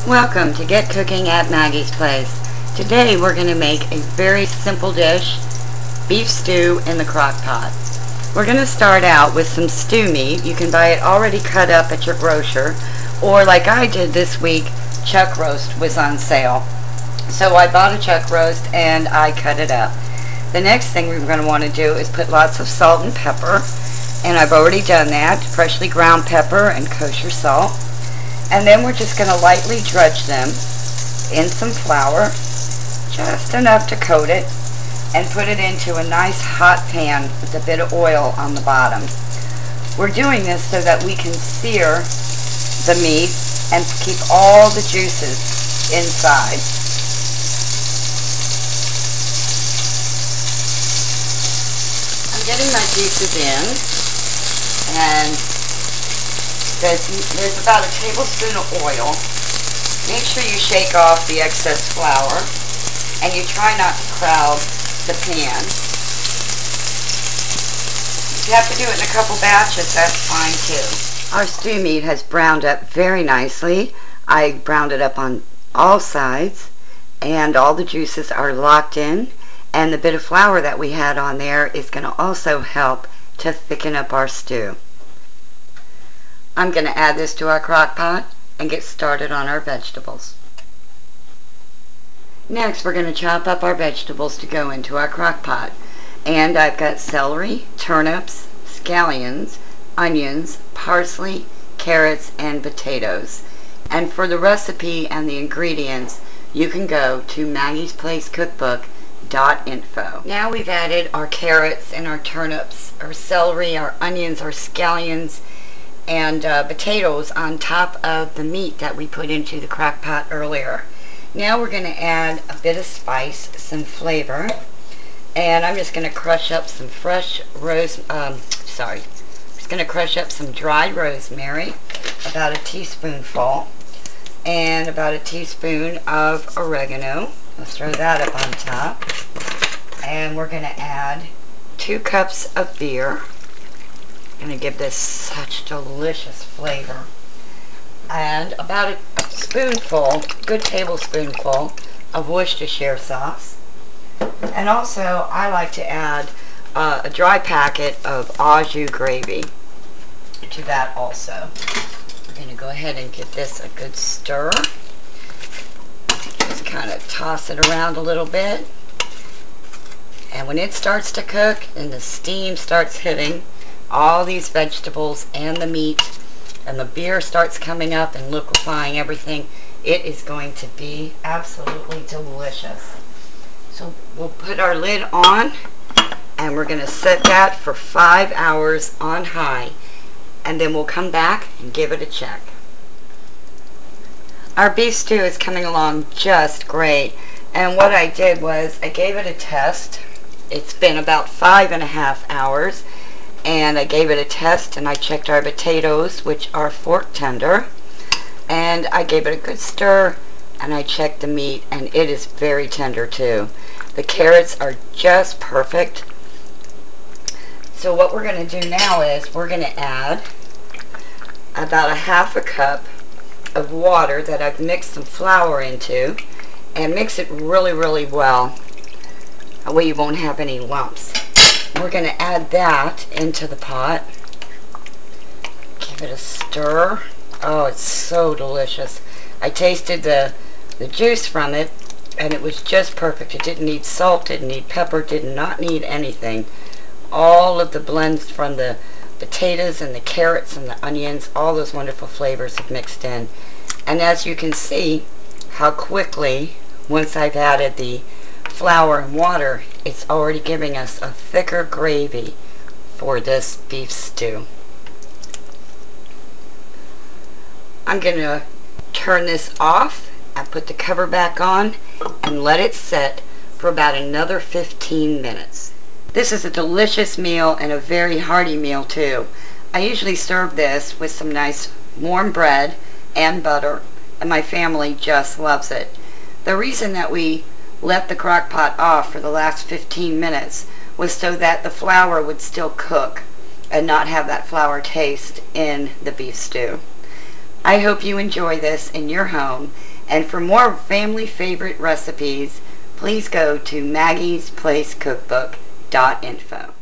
Welcome to Get Cooking at Maggie's Place. Today we're going to make a very simple dish, beef stew in the crock pot. We're going to start out with some stew meat. You can buy it already cut up at your grocer, or like I did this week, chuck roast was on sale. So I bought a chuck roast and I cut it up. The next thing we're going to want to do is put lots of salt and pepper, and I've already done that, freshly ground pepper and kosher salt. And then we're just going to lightly drudge them in some flour, just enough to coat it, and put it into a nice hot pan with a bit of oil on the bottom. We're doing this so that we can sear the meat and keep all the juices inside. I'm getting my juices in, and there's about a tablespoon of oil. Make sure you shake off the excess flour, and you try not to crowd the pan. If you have to do it in a couple batches, that's fine too. Our stew meat has browned up very nicely. I browned it up on all sides, and all the juices are locked in, and the bit of flour that we had on there is going to also help to thicken up our stew. I'm going to add this to our crock pot and get started on our vegetables. Next, we're going to chop up our vegetables to go into our crock pot. And I've got celery, turnips, scallions, onions, parsley, carrots, and potatoes. And for the recipe and the ingredients, you can go to MagiesPlaceCookbook.info. Now we've added our carrots and our turnips, our celery, our onions, our scallions, and potatoes on top of the meat that we put into the crock pot earlier. Now we're going to add a bit of spice, some flavor, and I'm just going to crush up some fresh some dried rosemary, about a teaspoonful, and about a teaspoon of oregano. Let's throw that up on top. And we're going to add 2 cups of beer. Going to give this such delicious flavor. And about a spoonful, good tablespoonful of Worcestershire sauce. And also I like to add a dry packet of au jus gravy to that also. We're going to go ahead and give this a good stir. Just kind of toss it around a little bit. And when it starts to cook and the steam starts hitting all these vegetables and the meat, and the beer starts coming up and liquefying everything, it is going to be absolutely delicious. So we'll put our lid on, and we're going to set that for 5 hours on high, and then we'll come back and give it a check. Our beef stew is coming along just great, and what I did was I gave it a test. It's been about 5.5 hours. And I gave it a test, and I checked our potatoes, which are fork tender, and I gave it a good stir, and I checked the meat, and it is very tender too. The carrots are just perfect. So what we're going to do now is we're going to add about a ½ cup of water that I've mixed some flour into, and mix it really, really well. That way you won't have any lumps. We're going to add that into the pot. Give it a stir. Oh, it's so delicious. I tasted the juice from it, and it was just perfect. It didn't need salt, didn't need pepper, did not need anything. All of the blends from the potatoes and the carrots and the onions, all those wonderful flavors have mixed in. And as you can see how quickly, once I've added the flour and water, it's already giving us a thicker gravy for this beef stew. I'm going to turn this off and put the cover back on and let it set for about another 15 minutes. This is a delicious meal and a very hearty meal too. I usually serve this with some nice warm bread and butter, and my family just loves it. The reason that we let the crock pot off for the last 15 minutes was so that the flour would still cook and not have that flour taste in the beef stew. I hope you enjoy this in your home, and for more family favorite recipes, please go to MagiesPlaceCookbook.info.